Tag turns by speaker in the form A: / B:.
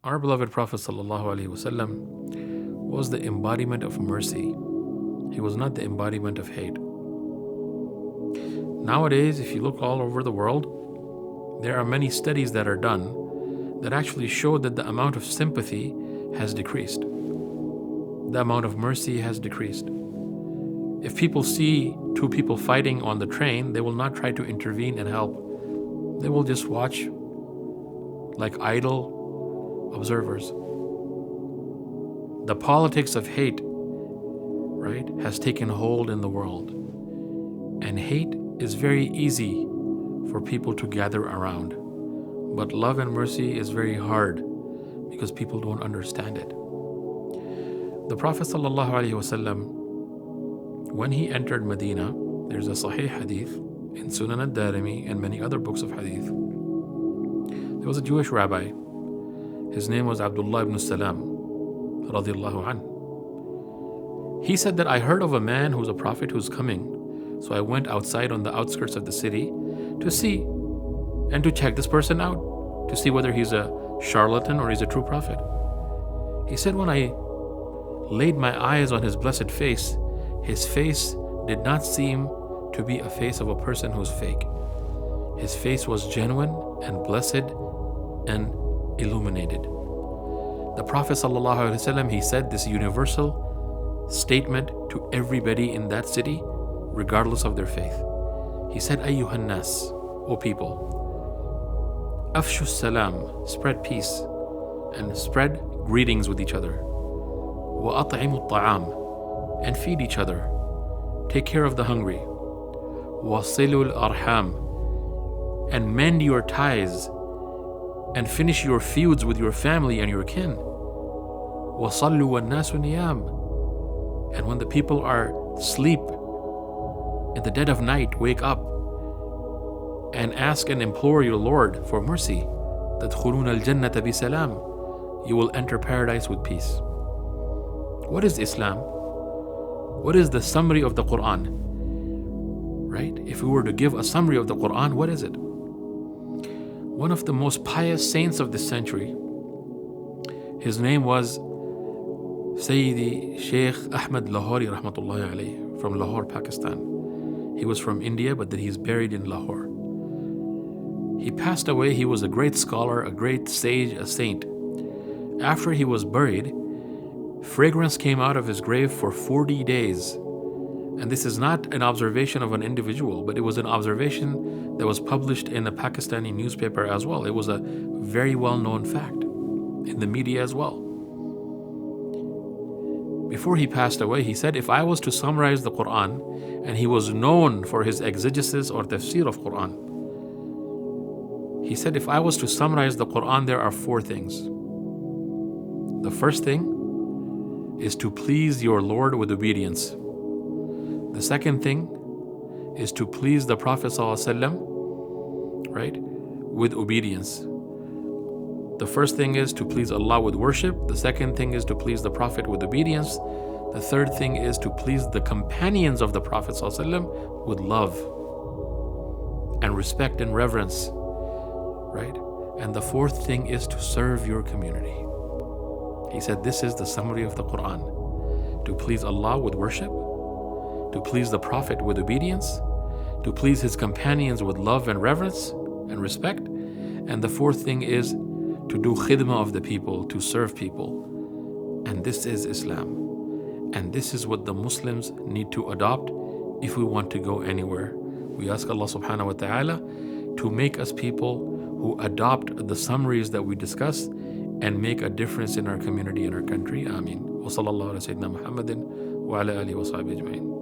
A: Our beloved Prophet ﷺ was the embodiment of mercy. He was not the embodiment of hate. Nowadays, if you look all over the world, there are many studies that are done that actually show that the amount of sympathy has decreased. The amount of mercy has decreased. If people see two people fighting on the train, they will not try to intervene and help. They will just watch like idle observers. The politics of hate, right, has taken hold in the world. And hate is very easy for people to gather around. But love and mercy is very hard because people don't understand it. The Prophet ﷺ, when he entered Medina, there's a Sahih Hadith in Sunan al-Darimi and many other books of Hadith. There was a Jewish rabbi. His name was Abdullah ibn Salam, radiyallahu anh. He said that I heard of a man who's a prophet who's coming. So I went outside on the outskirts of the city to see and to check this person out, to see whether he's a charlatan or he's a true prophet. He said when I laid my eyes on his blessed face, his face did not seem to be a face of a person who's fake. His face was genuine and blessed and illuminated. The Prophet ﷺ, he said this universal statement to everybody in that city, regardless of their faith. He said, Ayyuhan nas, O people, afshu salam, spread peace and spread greetings with each other. Wa at'imu ta'am, and feed each other. Take care of the hungry. Wa silul arham, and mend your ties and finish your feuds with your family and your kin. Wa sallu wa nasu niyam, and when the people are asleep, in the dead of night, wake up and ask and implore your Lord for mercy. تَدْخُلُونَ الْجَنَّةَ بِسَلَامٍ, you will enter paradise with peace. What is Islam? What is the summary of the Quran? Right? If we were to give a summary of the Quran, what is it? One of the most pious saints of this century, his name was Sayyidi Shaykh Ahmad Lahori rahmatullahi alayhi, from Lahore, Pakistan. He was from India, but then he's buried in Lahore. He passed away. He was a great scholar, a great sage, a saint. After he was buried, fragrance came out of his grave for 40 days. And this is not an observation of an individual, but it was an observation that was published in a Pakistani newspaper as well. It was a very well-known fact in the media as well. Before he passed away, he said, if I was to summarize the Quran, and he was known for his exegesis or tafsir of Quran, he said, if I was to summarize the Quran, there are 4 things. The first thing is to please your Lord with obedience. The second thing is to please the Prophet ﷺ, right, with obedience. The first thing is to please Allah with worship. The second thing is to please the Prophet with obedience. The third thing is to please the companions of the Prophet ﷺ with love and respect and reverence, right? And the fourth thing is to serve your community. He said this is the summary of the Quran. To please Allah with worship, to please the Prophet with obedience, to please his companions with love and reverence and respect. And the fourth thing is to do khidmah of the people, to serve people. And this is Islam. And this is what the Muslims need to adopt if we want to go anywhere. We ask Allah subhanahu wa ta'ala to make us people who adopt the summaries that we discuss and make a difference in our community and our country. Ameen. Wa sallallahu ala Sayyidina Muhammadin wa ala alihi wa sahbihi ajma'in.